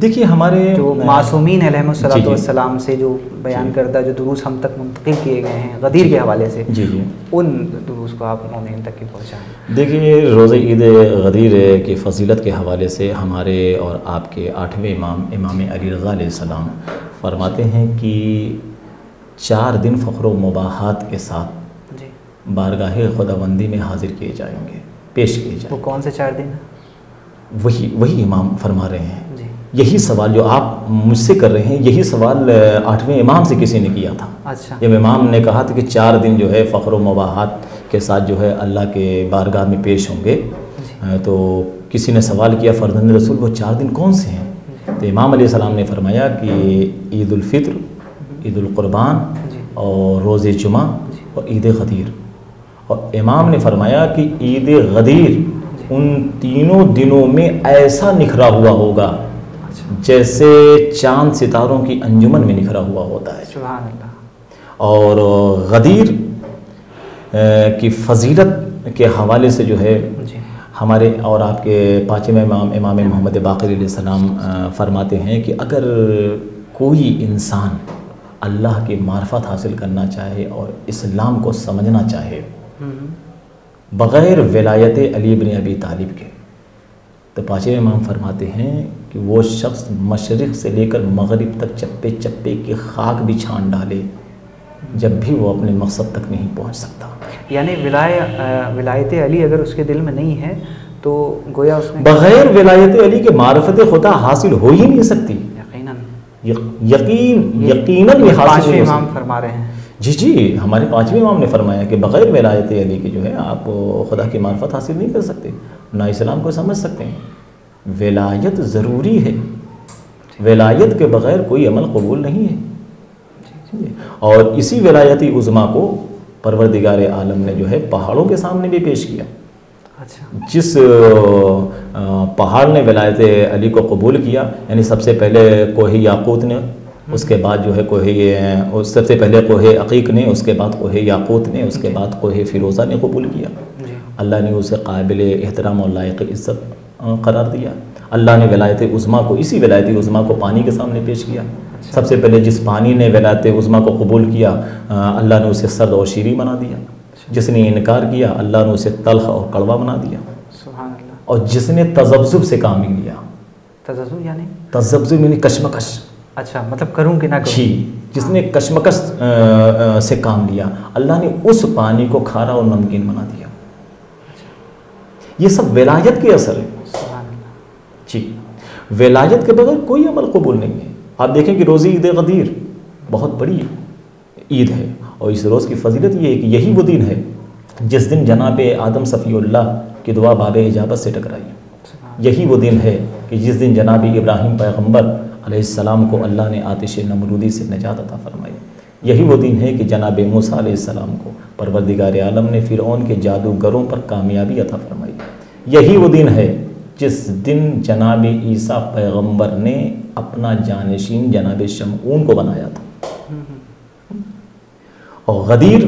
دیکھیے ہمارے جو معصومین علیہم الصلوۃ والسلام سے جو بیان کردہ جو دروس ہم تک منتقل کیے گئے ہیں غدیر کے حوالے سے، ان دروس کو آپ مومنین تک کی پہنچائیں۔ دیکھیے روزہ عید غدیر کی فضیلت کے حوالے سے ہمارے اور آپ کے 8ویں امام علی رضا علیہ السلام فرماتے ہیں کہ 4 دن فخر و مباحات کے ساتھ بارگاہ خداوندی میں حاضر کیے جائیں گے، پیش کیے جائیں گے۔ وہ کون سے 4 دن؟ وہی امام فرما رہے ہیں۔ یہی سوال جو آپ مجھ سے کر رہے ہیں، یہی سوال 8ویں امام سے کسی نے کیا تھا۔ اچھا، جب امام نے کہا تھا کہ 4 دن جو ہے فخر و مباحات کے ساتھ جو ہے اللہ کے بارگاہ میں پیش ہوں گے، تو کسی نے سوال کیا فرزند رسول وہ 4 دن کون سے ہیں؟ تو امام علیہ السلام نے فرمایا کہ عید الفطر، عید القربان اور روز جمعہ اور عید غدیر۔ اور امام نے فرمایا کہ عید غدیر ان تینوں دنوں میں ایسا نکھرا ہوا ہوگا جیسے چاند ستاروں کی انجمن میں نکھرا ہوا ہوتا ہے۔ سبحان اللہ۔ اور غدیر کی فضیلت کے حوالے سے جو ہے ہمارے اور آپ کے 5ویں امام محمد باقر علیہ السلام فرماتے ہیں کہ اگر کوئی انسان اللہ کی معرفت حاصل کرنا چاہے اور اسلام کو سمجھنا چاہے بغیر ولایت علی بن ابی طالب کے، تو 5ویں امام فرماتے ہیں کہ وہ شخص مشرق سے لے کر مغرب تک چپے چپے کی خاک بھی چھان ڈالے جب بھی وہ اپنے مقصد تک نہیں پہنچ سکتا۔ یعنی ولایت علی اگر اس کے دل میں نہیں ہے تو گویا اس نے بغیر ولایت علی کے معرفت خدا حاصل ہو ہی نہیں سکتی۔ یقیناً یہ حاصل نہیں ہو امام فرما رہے ہیں۔ جی ہمارے 5ویں امام نے فرمایا کہ بغیر ولایت علی کے جو ہے آپ خدا کی معرفت حاصل نہیں کر سکتے، نہ اسلام کو سمجھ سکتے ہیں۔ ولایت ضروری ہے، ولایت کے بغیر کوئی عمل قبول نہیں ہے۔ اور اسی ولایتی عظمیٰ کو پروردگار عالم نے جو ہے پہاڑوں کے سامنے بھی پیش کیا۔ جس پہاڑ نے ولایت علی کو قبول کیا، یعنی سب سے پہلے کوہ یاقوت نے، اس کے بعد جو ہے سب سے پہلے کوہ عقیق نے، اس کے بعد کوہ یاقوت نے، اس کے بعد کوہ فیروزہ نے قبول کیا۔ اللہ نے اسے قابل احترام اور لائق عزت قرار دیا۔ اللہ نے ولایت عظمیٰ کو، اسی ولایت عظمیٰ کو پانی کے سامنے پیش کیا۔ سب سے پہلے جس پانی نے ولایت عظمیٰ کو قبول کیا اللہ نے اسے سرد اور شیریں بنا دیا۔ جس نے انکار کیا اللہ نے اسے تلخ اور کڑوا بنا دیا۔ سبحان اللہ۔ اور جس نے تذبذب سے کام لیا، تذبذب یعنی کشمکش، اچھا مطلب کروں کہ نہ کروں، جی جس نے کشمکش سے کام لیا اللہ نے اس پانی کو کھارا اور نمکین بنا دیا۔ یہ سب ولایت کے اثر ہے۔ جی ولایت کے بغیر کوئی عمل قبول نہیں ہے۔ آپ دیکھیں کہ روزی عید غدیر بہت بڑی عید ہے، اور اس روز کی فضیلت یہ ہے کہ یہی وہ دن ہے جس دن جناب آدم صفی اللہ کی دعا باب اجابت سے ٹکرائی۔ یہی وہ دن ہے کہ جس دن جناب ابراہیم پیغمبر علیہ السلام کو اللہ نے آتش نمرودی سے نجات عطا فرمائی۔ یہی وہ دن ہے کہ جناب موسیٰ علیہ السلام کو پروردگار عالم نے فرعون کے جادوگروں پر کامیابی عطا فرمائی۔ یہی وہ دن ہے جس دن جناب عیسیٰ پیغمبر نے اپنا جانشین جناب شمعون کو بنایا تھا۔ اور غدیر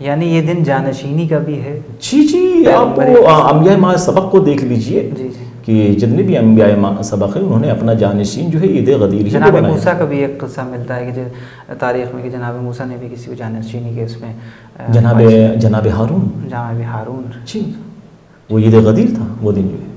یعنی یہ دن جانشینی کا بھی ہے۔ جی آپ انبیاء ماہ سبق کو دیکھ لیجئے کہ جتنے بھی انبیاء ماہ سبق ہیں انہوں نے اپنا جانشین جو ہے عید غدیر ہی جناب موسیٰ کا بھی ایک قصہ ملتا ہے کہ تاریخ میں کہ جناب موسیٰ نے بھی کسی کو جانشینی کے اس میں جناب ہارون جی وہ عید غدیر تھا، وہ دن جو ہے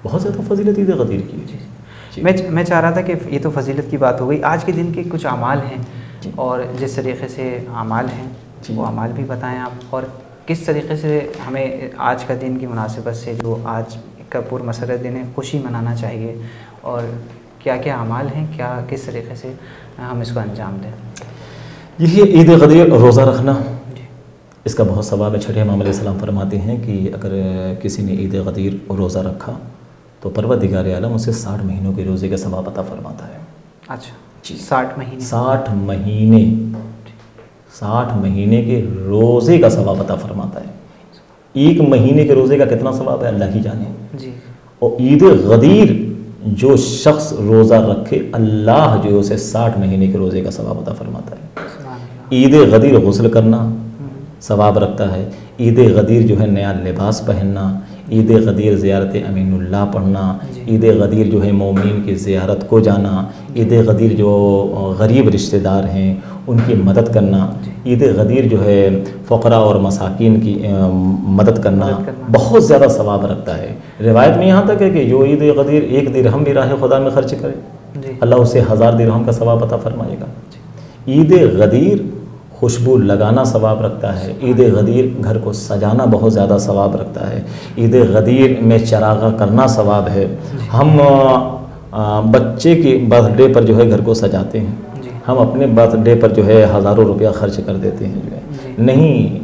بہت زیادہ فضیلت عید غدیر کی۔ میں چاہ رہا تھا کہ یہ تو فضیلت کی بات ہو گئی، آج کے دن کے کچھ اعمال ہیں اور جس طریقے سے اعمال ہیں وہ اعمال بھی بتائیں آپ، اور کس طریقے سے ہمیں آج کا دن کی مناسبت سے جو آج کا پرمسرت دن ہے خوشی منانا چاہیے، اور کیا کیا اعمال ہیں، کیا کس طریقے سے ہم اس کو انجام دیں۔ یہی عید غدیر روزہ رکھنا، اس کا بہت ثواب ہے۔ چھٹے امام علیہ السلام فرماتے ہیں کہ اگر کسی نے عید غدیر روزہ رکھا تو پروردگار عالم اسے 60 مہینوں کے روزے کا ثواب عطا فرماتا ہے۔ اچھا جی 60 مہینے، 60 مہینے کے روزے کا ثواب عطا فرماتا ہے۔ ایک مہینے کے روزے کا کتنا ثواب ہے اللہ ہی جانے جی۔ اور عید غدیر جو شخص روزہ رکھے اللہ جو اسے 60 مہینے کے روزے کا ثواب عطا فرماتا ہے۔ عید غدیر غسل کرنا ثواب رکھتا ہے۔ عید غدیر جو ہے نیا لباس پہننا، عید غدیر زیارت امین اللہ پڑھنا، عید غدیر جو ہے مومنین کی زیارت کو جانا، عید غدیر جو غریب رشتہ دار ہیں ان کی مدد کرنا، عید غدیر جو ہے فقراء اور مساکین کی مدد کرنا بہت زیادہ ثواب رکھتا ہے۔ روایت میں یہاں تک ہے کہ جو عید غدیر 1 درہم بھی راہ خدا میں خرچ کرے اللہ اسے 1000 درہم کا ثواب عطا فرمائے گا۔ عید غدیر خوشبو لگانا ثواب رکھتا ہے، عید غدیر گھر کو سجانا بہت زیادہ ثواب رکھتا ہے، عید غدیر میں چراغاں کرنا ثواب ہے۔ ہم بچے کی برتھ ڈے پر جو ہے گھر کو سجاتے ہیں، ہم اپنے برتھ ڈے پر جو ہے ہزاروں روپیہ خرچ کر دیتے ہیں جو ہے نہیں،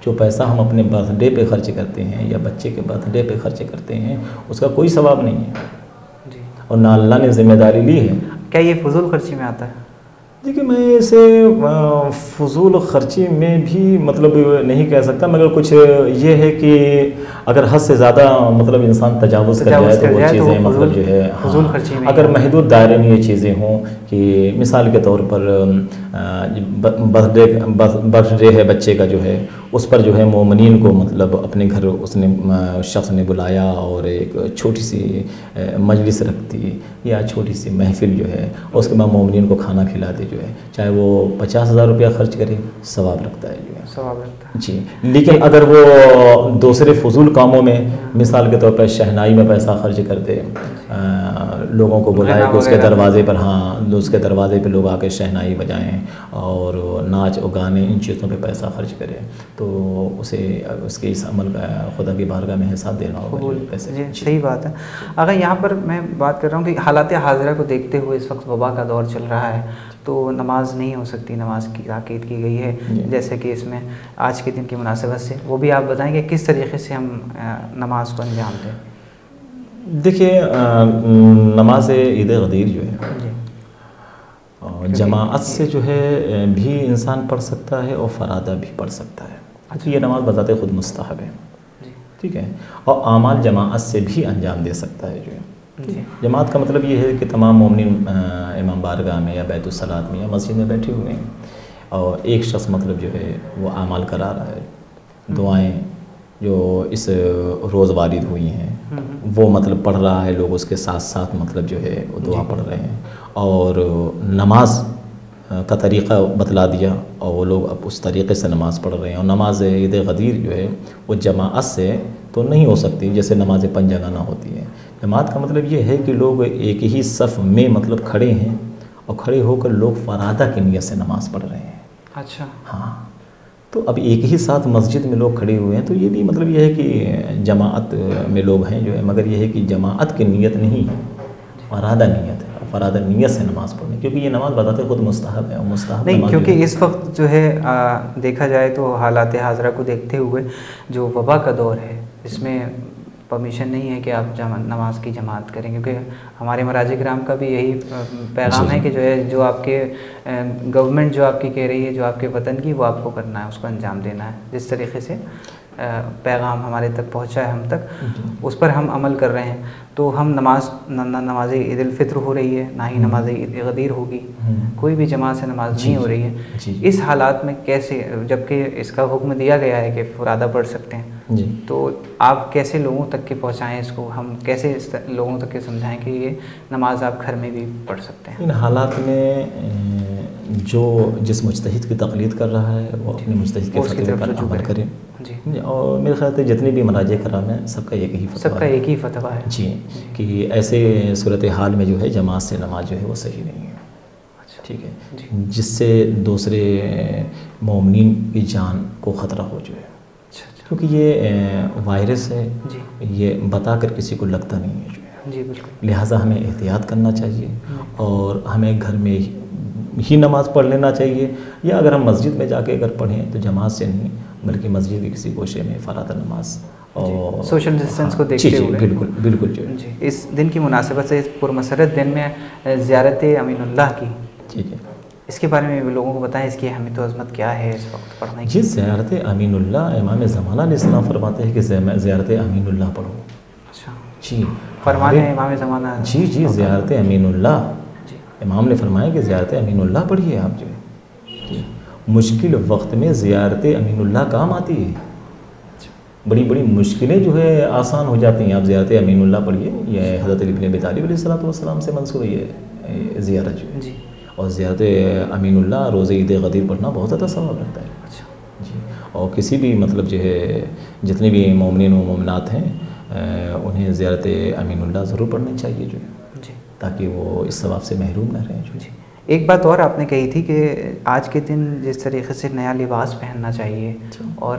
جو پیسہ ہم اپنے برتھ ڈے پہ خرچ کرتے ہیں یا بچے کے برتھ ڈے پہ خرچ کرتے ہیں اس کا کوئی ثواب نہیں ہے، اور نہ اللہ نے ذمہ داری لی ہے۔ کیا یہ فضول خرچی میں آتا ہے؟ دیکھیے میں اسے فضول خرچی میں بھی مطلب نہیں کہہ سکتا، مگر کچھ یہ ہے کہ اگر حد سے زیادہ مطلب انسان تجاوز کر جائے تو وہ چیزیں مطلب جو ہے اگر محدود دائرے میں یہ چیزیں ہوں کہ مثال کے طور پر برتھ ڈے ہے بچے کا جو ہے اس پر جو ہے مومنین کو مطلب اپنے گھر اس نے شخص نے بلایا اور ایک چھوٹی سی مجلس رکھتی یا چھوٹی سی محفل جو ہے اور اس کے بعد مومنین کو کھانا کھلاتے جو ہے، چاہے وہ 50,000 روپیہ خرچ کرے ثواب رکھتا ہے جو ہے، ثواب رکھتا ہے جی۔ لیکن اگر وہ دوسرے فضول کاموں میں مثال کے طور پر شہنائی میں پیسہ خرچ کر دے، لوگوں کو بلائے کہ اس کے دروازے پر اس کے دروازے پہ لوگ آ کے شہنائی بجائیں اور ناچ اور گانے ان چیزوں پہ پیسہ خرچ کرے تو اسے اس کے اس عمل کا خدا کی بارگاہ میں حساب دینا ہوگا پیسے۔ جی صحیح بات ہے۔ اگر یہاں پر میں بات کر رہا ہوں کہ حالات حاضرہ کو دیکھتے ہوئے اس وقت وبا کا دور چل رہا ہے تو نماز نہیں ہو سکتی، نماز کی تاکید کی گئی ہے جیسے کہ اس میں آج کے دن کی مناسبت سے، وہ بھی آپ بتائیں کہ کس طریقے سے ہم نماز کو انجام دیں؟ دیکھیے نماز عید غدیر جو ہے جماعت سے جو ہے بھی انسان پڑھ سکتا ہے اور فرادہ بھی پڑھ سکتا ہے، اچھا یہ نماز بذات خود مستحب ہے، ٹھیک ہے، اور اعمال جماعت سے بھی انجام دے سکتا ہے جو ہے۔ جماعت کا مطلب یہ ہے کہ تمام مومنین امام بارگاہ میں یا بیت الصلاۃ میں یا مسجد میں بیٹھے ہوئے ہیں اور ایک شخص مطلب جو ہے وہ اعمال کرا رہا ہے، دعائیں جو اس روز وارد ہوئی ہیں وہ مطلب پڑھ رہا ہے، لوگ اس کے ساتھ ساتھ مطلب جو ہے وہ دعا پڑھ رہے ہیں، اور نماز کا طریقہ بتلا دیا اور وہ لوگ اب اس طریقے سے نماز پڑھ رہے ہیں۔ اور نماز عید غدیر جو ہے وہ جماعت سے تو نہیں ہو سکتی جیسے نماز پنجگانہ ہوتی ہے۔ جماعت کا مطلب یہ ہے کہ لوگ ایک ہی صف میں مطلب کھڑے ہیں اور کھڑے ہو کر لوگ فرادہ کی نیت سے نماز پڑھ رہے ہیں۔ اچھا ہاں، تو اب ایک ہی ساتھ مسجد میں لوگ کھڑے ہوئے ہیں تو یہ بھی مطلب یہ ہے کہ جماعت میں لوگ ہیں جو ہے، مگر یہ ہے کہ جماعت کی نیت نہیں ہے، فرادہ نیت ہے، فرادہ نیت سے نماز پڑھنے، کیونکہ یہ نماز بتاتے خود مستحب ہے اور مستحب نہیں، کیونکہ اس وقت جو ہے دیکھا جائے تو حالات حاضرہ کو دیکھتے ہوئے جو وبا کا دور ہے اس میں پرمیشن نہیں ہے کہ آپ نماز کی جماعت کریں، کیونکہ ہمارے مراجع کرام کا بھی یہی پیغام ہے کہ جو ہے جو آپ کے گورنمنٹ جو آپ کی کہہ رہی ہے جو آپ کے وطن کی وہ آپ کو کرنا ہے، اس کو انجام دینا ہے، جس طریقے سے پیغام ہمارے تک پہنچا ہے ہم تک اس پر ہم عمل کر رہے ہیں۔ تو ہم نماز عید الفطر ہو رہی ہے، نہ ہی نماز عید غدیر ہوگی، کوئی بھی جماعت سے نماز نہیں ہو رہی ہے۔ اس حالات میں کیسے، جبکہ اس کا حکم دیا گیا ہے کہ فرادہ پڑھ سکتے ہیں، تو آپ کیسے لوگوں تک کے پہنچائیں اس کو، ہم کیسے لوگوں تک کے سمجھائیں کہ یہ نماز آپ گھر میں بھی پڑھ سکتے ہیں؟ ان حالات میں جو جس مجتہد کی تقلید کر رہا ہے وہ اپنے مجتہد کے فتوے پر عمل کرے، اور میرے خیال سے جتنے بھی مراجع کرام ہیں سب کا ایک ہی فتویٰ ہے جی، کہ ایسے صورتحال میں جو ہے جماعت سے نماز جو ہے وہ صحیح نہیں ہے، ٹھیک ہے، جس سے دوسرے مومنین کی جان کو خطرہ ہو جو ہے، کیونکہ یہ وائرس ہے، یہ بتا کر کسی کو لگتا نہیں ہے جو ہے، جی بالکل، لہٰذا ہمیں احتیاط کرنا چاہیے اور ہمیں گھر میں ہی نماز پڑھ لینا چاہیے، یا اگر ہم مسجد میں جا کے اگر پڑھیں تو جماعت سے نہیں بلکہ مسجد کے کسی گوشے میں فرادہ نماز اور سوشل ڈسٹینس کو دیکھتے ہوئے بالکل جو جی اس دن کی مناسبت سے اس پرمسرت دن میں زیارت امین اللہ کی، ٹھیک ہے، اس کے بارے میں لوگوں کو بتائیں، اس کی اہمیت و عظمت کیا ہے اس وقت پڑھنے کی؟ جی زیارت امین اللہ امام زمانہ علیہ السلام فرماتے ہیں کہ زیارت امین اللہ پڑھو۔ اچھا جی فرمانے ہیں امام زمانہ؟ جی زیارت امین اللہ، امام نے فرمایا کہ زیارت امین اللہ پڑھیے آپ جو ہے، مشکل وقت میں زیارت امین اللہ کام آتی ہے، بڑی بڑی مشکلیں جو ہے آسان ہو جاتی ہیں. آپ زیارت امین اللہ پڑھیے، یہ حضرت علی بن ابی طالب علیہ السلام سے منسوب ہے یہ زیارت جو ہے جی. اور زیارت امین اللہ روزہ عید غدیر پڑھنا بہت زیادہ ثواب رکھتا ہے. اچھا جی. اور کسی بھی مطلب جو ہے جتنے بھی مومنین و مومنات ہیں انہیں زیارت امین اللہ ضرور پڑھنی چاہیے جو ہے جی، تاکہ وہ اس ثواب سے محروم نہ رہیں جو ہے. جی. ایک بات اور آپ نے کہی تھی کہ آج کے دن جس طریقے سے نیا لباس پہننا چاہیے اور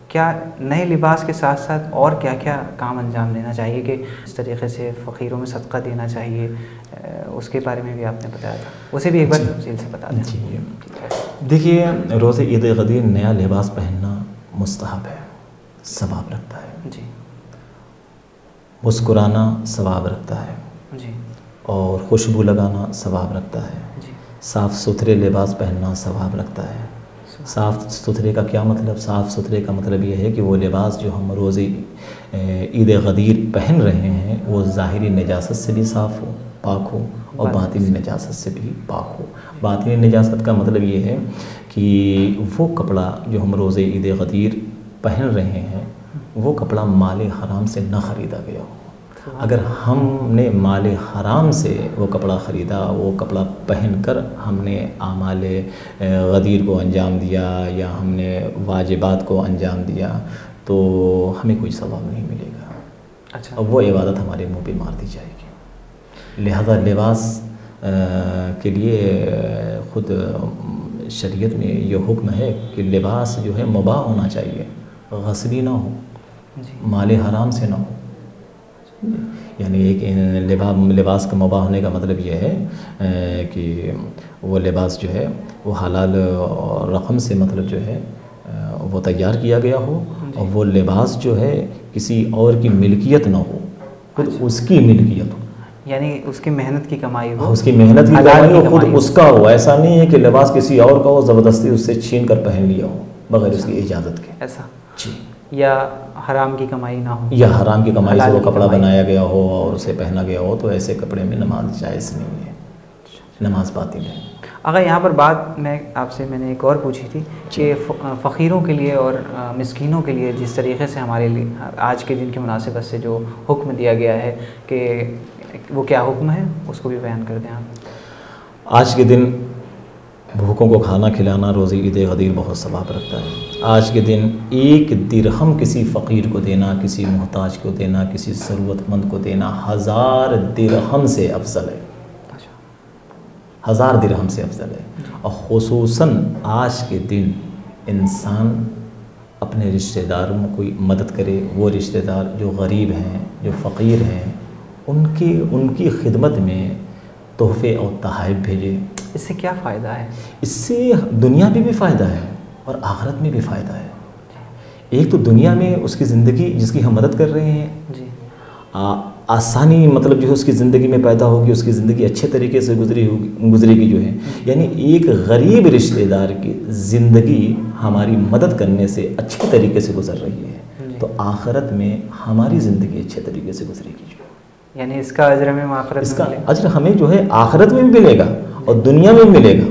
کیا نئے لباس کے ساتھ ساتھ اور کیا کیا کام انجام دینا چاہیے کہ اس طریقے سے فقیروں میں صدقہ دینا چاہیے، اس کے بارے میں بھی آپ نے بتایا تھا، اسے بھی ایک بار تفصیل سے بتا دیں. جی دیکھیے، روزہ عید غدیر نیا لباس پہننا مستحب ہے، ثواب رکھتا ہے. جی. مسکرانا ثواب رکھتا ہے جی. اور خوشبو لگانا ثواب رکھتا ہے. جی. صاف ستھرے لباس پہننا ثواب رکھتا ہے. صاف ستھرے کا کیا مطلب؟ صاف ستھرے کا مطلب یہ ہے کہ وہ لباس جو ہم روزے عید غدیر پہن رہے ہیں وہ ظاہری نجاست سے بھی صاف ہو، پاک ہو، اور باطنی نجاست سے بھی پاک ہو. باطنی نجاست کا مطلب یہ ہے کہ وہ کپڑا جو ہم روزے عید غدیر پہن رہے ہیں وہ کپڑا مال حرام سے نہ خریدا گیا ہو. اگر ہم نے مال حرام سے وہ کپڑا خریدا، وہ کپڑا پہن کر ہم نے اعمال غدیر کو انجام دیا یا ہم نے واجبات کو انجام دیا تو ہمیں کوئی ثواب نہیں ملے گا. اچھا. اب وہ عبادت ہمارے منہ پہ مار دی جائے گی. لہذا لباس کے لیے خود شریعت میں یہ حکم ہے کہ لباس جو ہے مباح ہونا چاہیے، غصبی نہ ہو، مال حرام سے نہ ہو. یعنی ایک لباس کا مباح ہونے کا مطلب یہ ہے کہ وہ لباس جو ہے وہ حلال رقم سے مطلب جو ہے وہ تیار کیا گیا ہو اور وہ لباس جو ہے کسی اور کی ملکیت نہ ہو، خود اس کی ملکیت ہو. یعنی اس کی محنت کی کمائی ہو، اس کی محنت کی کمائی ہو، خود اس کا ہو. ایسا نہیں ہے کہ لباس کسی اور کا ہو، زبردستی اس سے چھین کر پہن لیا ہو بغیر اس کی اجازت کے. ایسا جی. یا حرام کی کمائی نہ ہو، یا حرام کی کمائی سے وہ کپڑا بنایا گیا ہو اور اسے پہنا گیا ہو تو ایسے کپڑے میں نماز جائز نہیں ہے، نماز باطل ہے. اگر یہاں پر بات میں نے ایک اور پوچھی تھی کہ فقیروں کے لیے اور مسکینوں کے لیے جس طریقے سے ہمارے لیے آج کے دن کی مناسبت سے جو حکم دیا گیا ہے کہ وہ کیا حکم ہے، اس کو بھی بیان کر دیں آپ. آج کے دن بھوکوں کو کھانا کھلانا روزہ عید غدیر بہت ثواب رکھتا ہے. آج کے دن 1 درہم کسی فقیر کو دینا، کسی محتاج کو دینا، کسی ضرورت مند کو دینا 1000 درہم سے افضل ہے. 1000 درہم سے افضل ہے. اور خصوصاً آج کے دن انسان اپنے رشتہ داروں میں کوئی مدد کرے، وہ رشتہ دار جو غریب ہیں، جو فقیر ہیں، ان کی خدمت میں تحفے اور تحائف بھیجے. اس سے کیا فائدہ ہے؟ اس سے دنیا میں بھی فائدہ ہے اور آخرت میں بھی فائدہ ہے. ایک تو دنیا میں اس کی زندگی جس کی ہم مدد کر رہے ہیں جی آسانی مطلب جو ہے اس کی زندگی میں پیدا ہوگی، اس کی زندگی اچھے طریقے سے گزرے گی جو ہے. یعنی ایک غریب رشتہ دار کی زندگی ہماری مدد کرنے سے اچھے طریقے سے گزر رہی ہے تو آخرت میں ہماری زندگی اچھے طریقے سے گزرے گی. یعنی اس کا اجر ہمیں آخرت اس کا اجر ہمیں جو ہے آخرت میں بھی ملے گا اور دنیا میں بھی ملے گا.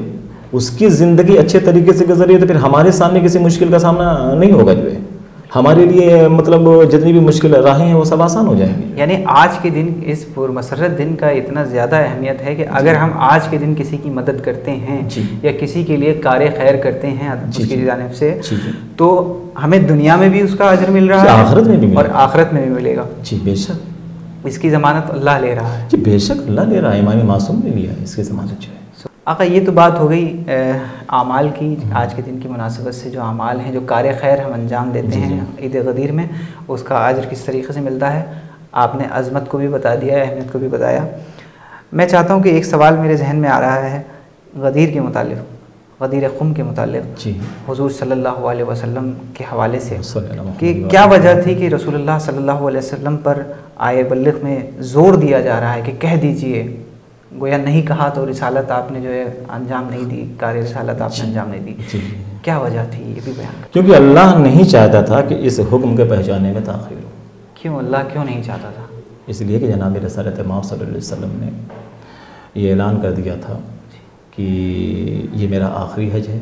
اس کی زندگی اچھے طریقے سے گزر رہی ہے تو پھر ہمارے سامنے کسی مشکل کا سامنا نہیں ہوگا جو ہے. ہمارے لیے مطلب جتنی بھی مشکل راہیں ہیں وہ سب آسان ہو جائیں گی. یعنی آج کے دن اس پرمسرت دن کا اتنا زیادہ اہمیت ہے کہ اگر ہم آج کے دن کسی کی مدد کرتے ہیں یا کسی کے لیے کار خیر کرتے ہیں اس کی جانب سے تو ہمیں دنیا میں بھی اس کا اجر مل رہا ہے، آخرت میں بھی اور آخرت میں بھی ملے گا. جی بے شک. اس کی ضمانت اللہ لے رہا ہے. جی بے شک اللہ لے رہا ہے. امام معصوم نے لیا ہے اس کی ضمانت جو ہے. آقا یہ تو بات ہو گئی اعمال کی. آج کے دن کی مناسبت سے جو اعمال ہیں، جو کار خیر ہم انجام دیتے ہیں عید غدیر میں، اس کا اجر کس طریقے سے ملتا ہے آپ نے عظمت کو بھی بتا دیا ہے، اہمیت کو بھی بتایا. میں چاہتا ہوں کہ ایک سوال میرے ذہن میں آ رہا ہے غدیر کے متعلق، غدیر خم کے متعلق حضور صلی اللہ علیہ وسلم کے حوالے سے کہ کیا وجہ تھی کہ رسول اللہ صلی اللہ علیہ وسلم پر آئے بلغ میں زور دیا جا رہا ہے کہ کہہ دیجئے، گویا نہیں کہا تو رسالت آپ نے جو ہے انجام نہیں دی، کار رسالت آپ نے انجام نہیں دی. کیا وجہ تھی یہ بھی بیان کریں. کیونکہ اللہ نہیں چاہتا تھا کہ اس حکم کے پہچانے میں تاخیر ہو. کیوں اللہ کیوں نہیں چاہتا تھا؟ اس لیے کہ جناب رسالت مآب صلی اللہ علیہ وسلم نے یہ اعلان کر دیا تھا کہ یہ میرا آخری حج ہے.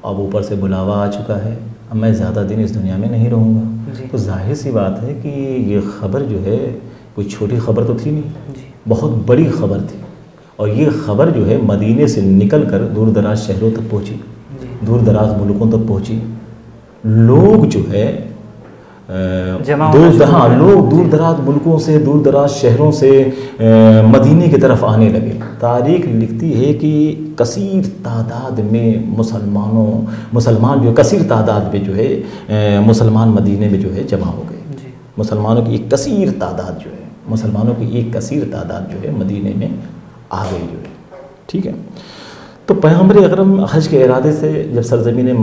اب اوپر سے بلاوا آ چکا ہے اب میں زیادہ دن اس دنیا میں نہیں رہوں گا. تو ظاہر سی بات ہے کہ یہ خبر جو ہے کوئی چھوٹی خبر تو تھی نہیں, بہت بڑی خبر تھی. اور یہ خبر جو ہے مدینے سے نکل کر دور دراز شہروں تک پہنچی, دور دراز ملکوں تک پہنچی. لوگ جو ہے لوگ دور دراز ملکوں سے, دور دراز شہروں سے مدینے کی طرف آنے لگے. تاریخ لکھتی ہے کہ کثیر تعداد میں مسلمان جو کثیر تعداد میں جو ہے مسلمان مدینے میں جو ہے جمع ہو گئے. مسلمانوں کی ایک کثیر تعداد جو ہے مسلمانوں کی ایک کثیر تعداد جو ہے مدینے میں آ گئی جو ہے. ٹھیک ہے. تو پیغمبر اکرم حج کے ارادے سے جب سرزمین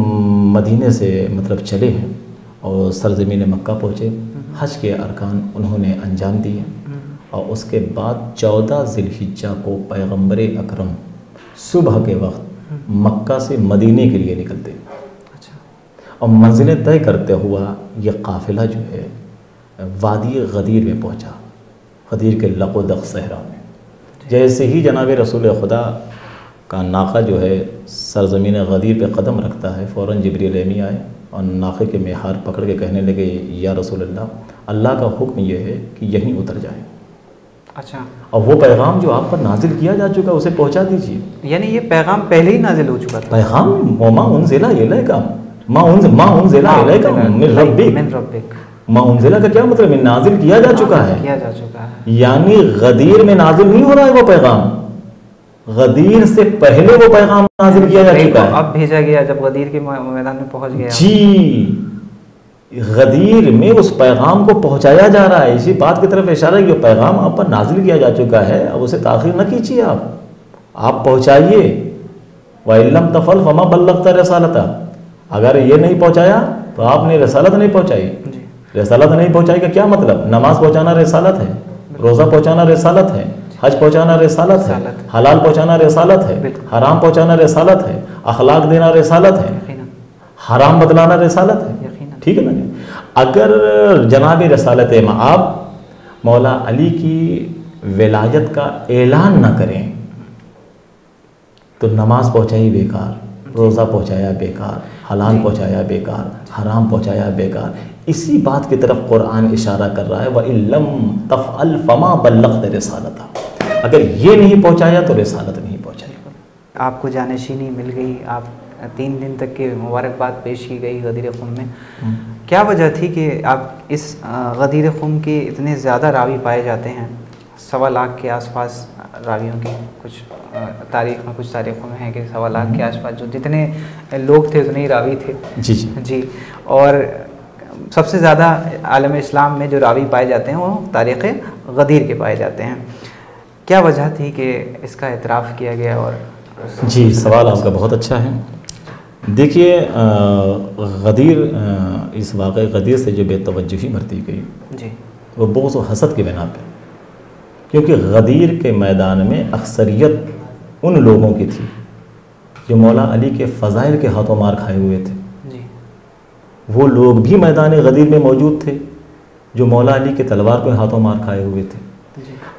مدینے سے مطلب چلے ہیں اور سرزمین مکہ پہنچے, حج کے ارکان انہوں نے انجام دیے, اور اس کے بعد 14 ذی الحجہ کو پیغمبر اکرم صبح کے وقت مکہ سے مدینے کے لیے نکلتے. اور منزلیں طے کرتے ہوا یہ قافلہ جو ہے وادی غدیر میں پہنچا, غدیر کے لق و دق صحرا میں. جیسے ہی جناب رسول خدا کا ناقہ جو ہے سرزمین غدیر پہ قدم رکھتا ہے, فوراً جبریل امی آئے اور ناقے کے میخار پکڑ کے کہنے لگے یا رسول اللہ کا حکم یہ ہے کہ یہیں اتر جائیں. اچھا. اور وہ پیغام جو آپ پر نازل کیا جا چکا اسے پہنچا دیجیے. یعنی یہ پیغام پہلے ہی نازل ہو چکا تھا. پیغام ما انزل الیکا من ربک. ما انزلہ کا کیا مطلب ہے؟ نازل کیا جا چکا ہے. یعنی غدیر میں نازل نہیں ہو رہا ہے وہ پیغام, غدیر سے پہلے وہ پیغام نازل کیا جا چکا ہے. اب بھیجا گیا جب غدیر کے میدان میں پہنچ گیا. جی, غدیر میں اس پیغام کو پہنچایا جا رہا ہے. اسی بات کی طرف اشارہ ہے کہ پیغام آپ پر نازل کیا جا چکا ہے, اب اسے تاخیر نہ کیجیے, آپ پہنچائیے. وَإِن لَّمْ تَفْعَلْ فَمَا بَلَّغْتَ رِسَالَتَهُ. اگر یہ نہیں پہنچایا تو آپ نے رسالت نہیں پہنچائی. رسالت نہیں پہنچائی کا کیا مطلب؟ نماز پہنچانا رسالت ہے, روزہ پہنچانا رسالت ہے, حج پہنچانا رسالت ہے, حلال پہنچانا رسالت ہے, حرام پہنچانا رسالت ہے, اخلاق دینا رسالت ہے, حرام بتلانا رسالت ہے. ٹھیک ہے نا. اگر جناب رسالت مآب مولا علی کی ولایت کا اعلان نہ کریں تو نماز پہنچائی بیکار, روزہ پہنچایا بیکار, حلال پہنچایا بیکار, حرام پہنچایا بیکار. اسی بات کی طرف قرآن اشارہ کر رہا ہے وَإِن لَّم تَفْعَلْ فَمَا بَلَّغْتَ رِسَالَتَهُ. اگر یہ نہیں پہنچایا تو رسالت نہیں پہنچائی. آپ کو جانشینی مل گئی, آپ 3 دن تک کی مبارکباد پیش کی گئی غدیر خم میں. کیا وجہ تھی کہ آپ اس غدیر خم کے اتنے زیادہ راوی پائے جاتے ہیں؟ 1.25 لاکھ کے آس پاس راویوں کی کچھ تاریخ میں کچھ تاریخوں میں ہے کہ 1.25 لاکھ کے آس پاس جو جتنے لوگ تھے اتنے ہی راوی تھے. جی. اور سب سے زیادہ عالم اسلام میں جو راوی پائے جاتے ہیں وہ تاریخ غدیر کے پائے جاتے ہیں. کیا وجہ تھی کہ اس کا اعتراف کیا گیا؟ اور جی, سوال آپ کا بہت اچھا ہے. دیکھیے, غدیر اس واقعہ غدیر سے جو بے توجہی برتی گئی جی وہ بغض و حسد کی بنا پہ, کیونکہ غدیر کے میدان میں اکثریت ان لوگوں کی تھی جو مولا علی کے فضائل کے ہاتھوں مار کھائے ہوئے تھے. وہ لوگ بھی میدان غدیر میں موجود تھے جو مولا علی کے تلوار کے ہاتھوں مار کھائے ہوئے تھے.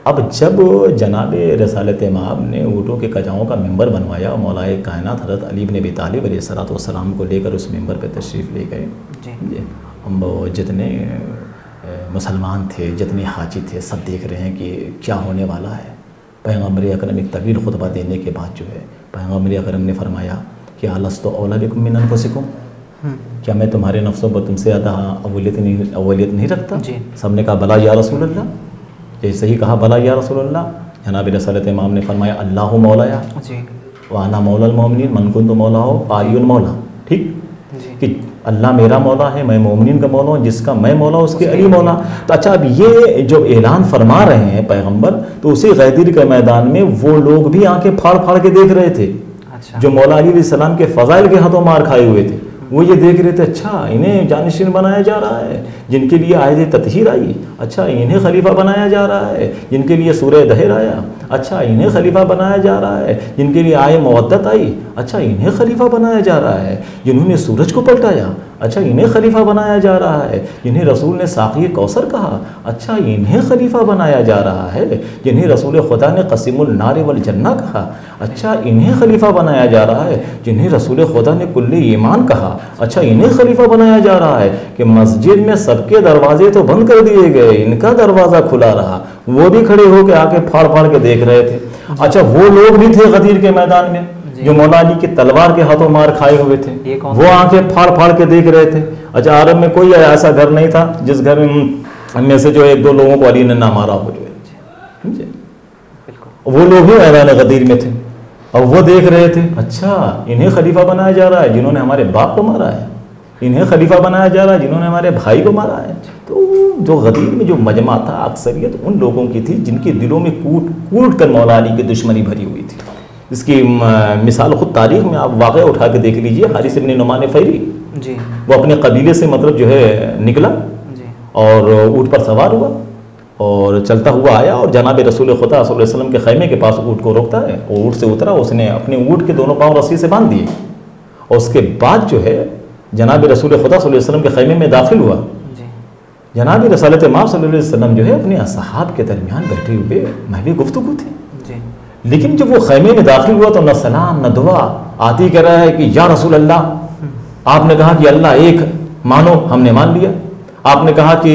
اب جب جناب رسالت مآب نے اونٹوں کے کجاؤں کا ممبر بنوایا, مولا کائنات حضرت علی بن ابی طالب علیہ الصلوۃ والسلام کو لے کر اس ممبر پہ تشریف لے گئے. جتنے مسلمان تھے, جتنے حاجی تھے, سب دیکھ رہے ہیں کہ کیا ہونے والا ہے. پیغمبر اکرم ایک طویل خطبہ دینے کے بعد جو ہے پیغمبر اکرم نے فرمایا کہ الست اولی بکم من انفسکم, کیا میں تمہارے نفسوں پر تم سے زیادہ اولیت نہیں رکھتا؟ سب نے کہا بلا یا رسول اللہ. جیسے ہی کہا بلا یا رسول اللہ, جناب رسالت امام نے فرمایا اللہ مولایا وانا مولا المومنین من کنت مولا ہو فعلی المولا. ٹھیک, کہ اللہ میرا مولا ہے, میں مومنین کا مولا ہوں, جس کا میں مولا اس کے علی مولا. تو اچھا, اب یہ جو اعلان فرما رہے ہیں پیغمبر, تو اسی غدیر کے میدان میں وہ لوگ بھی آنکھیں پھاڑ پھاڑ کے دیکھ رہے تھے جو مولا علی علیہ السلام کے فضائل کے ہاتھوں مار کھائے ہوئے تھے. وہ یہ دیکھ رہے تھے اچھا انہیں جانشین بنایا جا رہا ہے جن کے لیے آیت تطہیر آئی, اچھا انہیں خلیفہ بنایا جا رہا ہے جن کے لیے سورہ دہر آیا, اچھا انہیں خلیفہ بنایا جا رہا ہے، جن کے لیے آئے مودت آئی، اچھا انہیں خلیفہ بنایا جا رہا ہے، جنہوں نے سورج کو پلٹایا، اچھا انہیں خلیفہ بنایا جا رہا ہے، جنہیں رسول نے ساقی کوثر کہا، اچھا انہیں خلیفہ بنایا جا رہا ہے، جنہیں رسول خدا نے قسم النار والجنہ کہا، اچھا انہیں خلیفہ بنایا جا رہا ہے، جنہیں رسول خدا نے کل ایمان کہا، اچھا انہیں خلیفہ بنایا جا رہا ہے کہ مسجد میں سب کے دروازے تو بند کر دیے گئے، ان کا دروازہ کھلا رہا، وہ بھی کھڑے ہو کے آ کے پھاڑ پھاڑ کے دیکھ رہے تھے۔ اچھا وہ لوگ بھی تھے غدیر کے میدان میں جو مولا علی کی تلوار کے ہاتھوں مار کھائے ہوئے تھے، وہ آنکھیں پھاڑ پھاڑ کے دیکھ رہے تھے۔ اچھا عرب میں کوئی ایسا گھر نہیں تھا جس گھر میں سے جو ایک دو لوگوں کو علی نے نہ مارا ہو، جو وہ لوگ بھی میدان غدیر میں تھے اور وہ دیکھ رہے تھے، اچھا انہیں خلیفہ بنایا جا رہا ہے جنہوں نے ہمارے باپ کو مارا ہے، انہیں خلیفہ بنایا جا رہا ہے جنہوں نے ہمارے بھائی کو مارا ہے۔ تو جو غدیر میں جو مجمع تھا اکثریت ان لوگوں کی تھی جن کے دلوں میں کوٹ کوٹ کر مولا علی کی دشمنی بھری ہوئی تھی۔ اس کی مثال خود تاریخ میں آپ واقعہ اٹھا کے دیکھ لیجئے، حارث بن نعمان فہری وہ اپنے قبیلے سے مطلب جو ہے نکلا اور اونٹ پر سوار ہوا اور چلتا ہوا آیا اور جناب رسول خدا صلی اللہ علیہ وسلم کے خیمے کے پاس اونٹ کو روکتا ہے، اور اونٹ سے اترا، اس نے اپنے اونٹ کے دونوں پاؤں رسی سے باندھ دیے اور اس کے بعد جو ہے جناب رسول خدا صلی اللہ علیہ وسلم کے خیمے میں داخل ہوا۔ جناب رسالت مآب صلی اللہ علیہ وسلم جو ہے اپنے اصحاب کے درمیان بیٹھے ہوئے محوی گفتگو تھی، لیکن جب وہ خیمے میں داخل ہوا تو نہ سلام نہ دعا، آتی کہہ رہا ہے کہ یا رسول اللہ، آپ نے کہا کہ اللہ ایک مانو، ہم نے مان لیا، آپ نے کہا کہ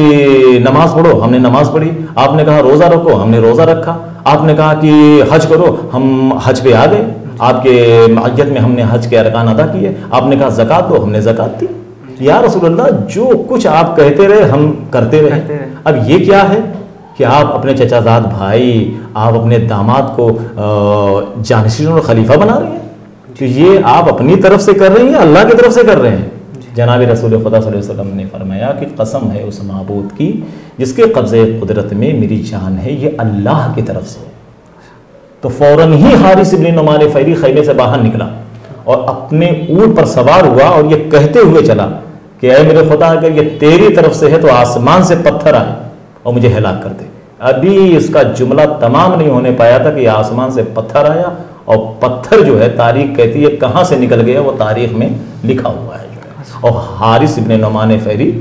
نماز پڑھو، ہم نے نماز پڑھی، آپ نے کہا روزہ رکھو، ہم نے روزہ رکھا، آپ نے کہا کہ حج کرو، ہم حج پہ آ گئے، آپ کے معیت میں ہم نے حج کے ارکان ادا کیے، آپ نے کہا زکوٰۃ دو، ہم نے زکوٰۃ دی۔ یا رسول اللہ جو کچھ آپ کہتے رہے ہم کرتے رہے، اب یہ کیا ہے کہ آپ اپنے چچا زاد بھائی، آپ اپنے داماد کو جانشین اور خلیفہ بنا رہے ہیں، تو یہ آپ اپنی طرف سے کر رہے ہیں یا اللہ کی طرف سے کر رہے ہیں؟ جناب رسول خدا صلی اللہ علیہ وسلم نے فرمایا کہ قسم ہے اس معبود کی جس کے قبضے قدرت میں میری جان ہے، یہ اللہ کی طرف سے۔ تو فوراً ہی حارث بن نعمان فہری خیمے سے باہر نکلا اور اپنے اونٹ پر سوار ہوا اور یہ کہتے ہوئے چلا کہ اے میرے خدا، اگر یہ تیری طرف سے ہے تو آسمان سے پتھر آئے اور مجھے ہلاک کر دے۔ ابھی اس کا جملہ تمام نہیں ہونے پایا تھا کہ آسمان سے پتھر آیا، اور پتھر جو ہے تاریخ کہتی ہے کہاں سے نکل گیا وہ تاریخ میں لکھا ہوا ہے، اور حارث بن نعمان فہری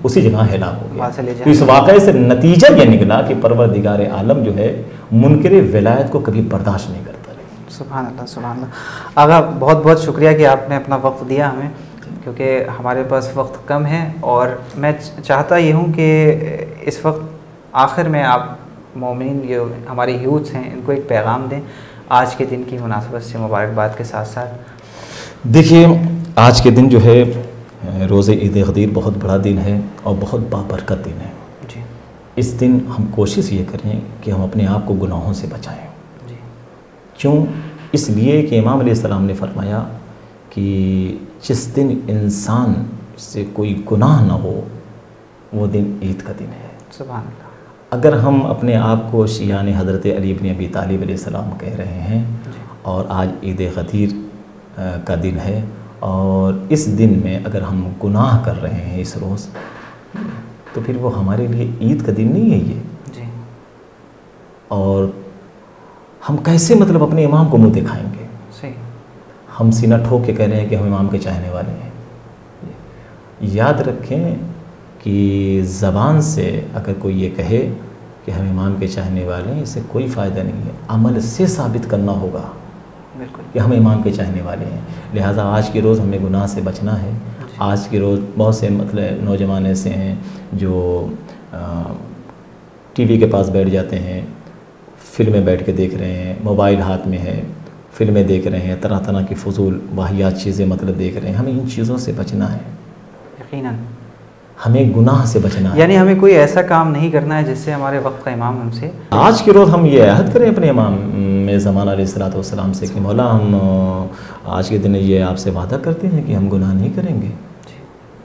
اسی جگہ ہلاک ہو گیا۔ تو اس واقعے سے نتیجہ یہ نکلا کہ پروردگار عالم جو ہے منکر ولایت کو کبھی برداشت نہیں کرتا۔ سبحان اللہ، سبحان اللہ۔ آغا بہت بہت شکریہ کہ آپ نے اپنا وقت دیا ہمیں، کیونکہ ہمارے پاس وقت کم ہے، اور میں چاہتا یہ ہوں کہ اس وقت آخر میں آپ مومنین جو ہمارے یوتھس ہیں ان کو ایک پیغام دیں آج کے دن کی مناسبت سے، مبارکباد کے ساتھ ساتھ۔ دیکھیے آج کے دن جو ہے روز عید غدیر بہت بڑا دن ہے اور بہت بابرکت دن ہے جی۔ اس دن ہم کوشش یہ کریں کہ ہم اپنے آپ کو گناہوں سے بچائیں جی۔ کیوں؟ اس لیے کہ امام علیہ السلام نے فرمایا کہ جس دن انسان سے کوئی گناہ نہ ہو وہ دن عید کا دن ہے۔ سبحان اللہ۔ اگر ہم اپنے آپ کو شیعان حضرت علی بن ابی طالب علیہ السلام کہہ رہے ہیں اور آج عید غدیر کا دن ہے، اور اس دن میں اگر ہم گناہ کر رہے ہیں اس روز، تو پھر وہ ہمارے لیے عید کا دن نہیں ہے یہ جی۔ اور ہم کیسے مطلب اپنے امام کو منہ دکھائیں گے؟ صحیح۔ ہم سینہ ٹھوک کے کہہ رہے ہیں کہ ہم امام کے چاہنے والے ہیں۔ یاد رکھیں کہ زبان سے اگر کوئی یہ کہے کہ ہم امام کے چاہنے والے ہیں، اس سے کوئی فائدہ نہیں ہے، عمل سے ثابت کرنا ہوگا کہ ہم امام کے چاہنے والے ہیں۔ لہٰذا آج کے روز ہمیں گناہ سے بچنا ہے۔ آج کے روز بہت سے مطلب نوجوان ایسے ہیں جو ٹی وی کے پاس بیٹھ جاتے ہیں، فلمیں بیٹھ کے دیکھ رہے ہیں، موبائل ہاتھ میں ہے، فلمیں دیکھ رہے ہیں، طرح طرح کی فضول واہیات چیزیں مطلب دیکھ رہے ہیں۔ ہمیں ان چیزوں سے بچنا ہے، یقیناً ہمیں گناہ سے بچنا ہے، یعنی ہمیں کوئی ایسا کام نہیں کرنا ہے جس سے ہمارے وقت کا امام ہم سے۔ آج کے روز ہم یہ عہد کریں اپنے امام زمان علیہ الصلوۃ والسلام سے کہ مولا ہم آج کے دن یہ آپ سے وعدہ کرتے ہیں کہ ہم گناہ نہیں کریں گے۔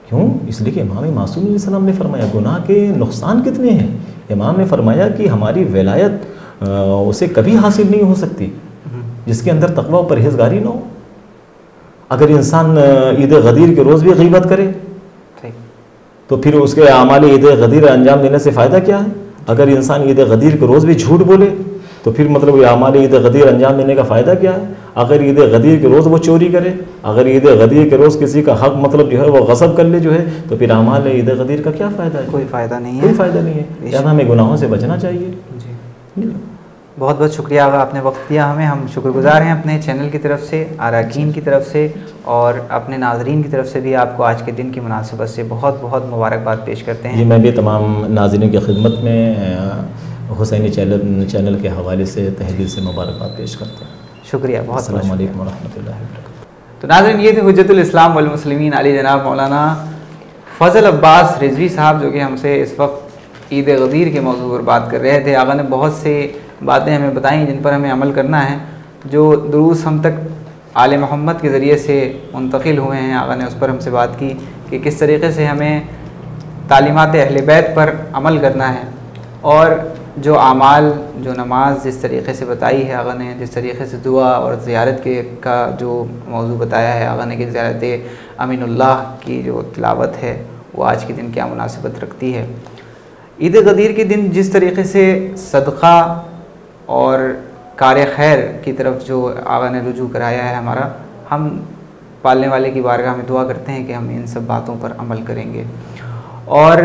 کیوں؟ اس لیے کہ امام معصوم علیہ السلام نے فرمایا گناہ کے نقصان کتنے ہیں۔ امام نے فرمایا کہ ہماری ولایت اسے کبھی حاصل نہیں ہو سکتی جس کے اندر تقوی و پرہیزگاری نہ ہو۔ اگر انسان عید غدیر کے روز بھی غیبت کرے تو پھر اس کے اعمال عید غدیر انجام دینے سے فائدہ کیا ہے؟ اگر انسان عید غدیر کے روز بھی جھوٹ بولے تو پھر مطلب یہ اعمال عید غدیر انجام دینے کا فائدہ کیا ہے؟ اگر عید غدیر کے روز وہ چوری کرے، اگر عید غدیر کے روز کسی کا حق مطلب جو ہے وہ غصب کر لے جو ہے، تو پھر اعمال عید غدیر کا کیا فائدہ ہے؟ کوئی فائدہ نہیں ہے، کوئی فائدہ نہیں ہے۔ لہٰذا ہمیں گناہوں سے بچنا چاہیے۔ جی بہت بہت شکریہ آقا، آپ نے وقت دیا ہمیں، ہم شکر گزار ہیں اپنے چینل کی طرف سے، اراکین کی طرف سے، اور اپنے ناظرین کی طرف سے بھی آپ کو آج کے دن کی مناسبت سے بہت بہت مبارکباد پیش کرتے ہیں۔ جی میں بھی تمام ناظرین کی خدمت میں حسینی چینل کے حوالے سے تہہ دل سے مبارکباد پیش کرتا ہوں۔ شکریہ، بہت السلام علیکم ورحمۃ اللہ وبرکاتہ۔ تو ناظرین یہ تھے حجت الاسلام والمسلمین علی جناب مولانا فضل عباس رضوی صاحب، جو کہ ہم سے اس وقت عید غدیر کے موضوع پر بات کر رہے تھے۔ آقا نے بہت سے باتیں ہمیں بتائیں جن پر ہمیں عمل کرنا ہے، جو دروس ہم تک آل محمد کے ذریعے سے منتقل ہوئے ہیں۔ آقا نے اس پر ہم سے بات کی کہ کس طریقے سے ہمیں تعلیمات اہل بیت پر عمل کرنا ہے، اور جو اعمال، جو نماز جس طریقے سے بتائی ہے آقا نے، جس طریقے سے دعا اور زیارت کا جو موضوع بتایا ہے آقا نے کہ زیارت امین اللہ کی جو تلاوت ہے وہ آج کے دن کیا مناسبت رکھتی ہے۔ عید غدیر کے دن جس طریقے سے صدقہ اور کار خیر کی طرف جو آقا نے رجوع کرایا ہے ہمارا، ہم پالنے والے کی بارگاہ میں دعا کرتے ہیں کہ ہم ان سب باتوں پر عمل کریں گے، اور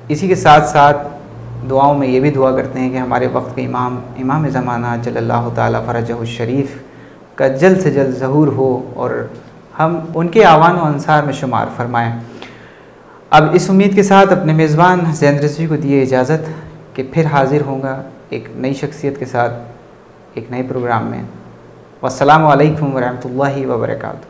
اسی کے ساتھ ساتھ دعاؤں میں یہ بھی دعا کرتے ہیں کہ ہمارے وقت کے امام زمانہ جل اللہ تعالیٰ فرجہ الشریف کا جلد سے جلد ظہور ہو اور ہم ان کے اعوان و انصار میں شمار فرمائیں۔ اب اس امید کے ساتھ اپنے میزبان زین رضوی کو دیے اجازت کہ پھر حاضر ہوں گا ایک نئی شخصیت کے ساتھ ایک نئے پروگرام میں۔ والسلام علیکم ورحمۃ اللہ وبرکاتہ۔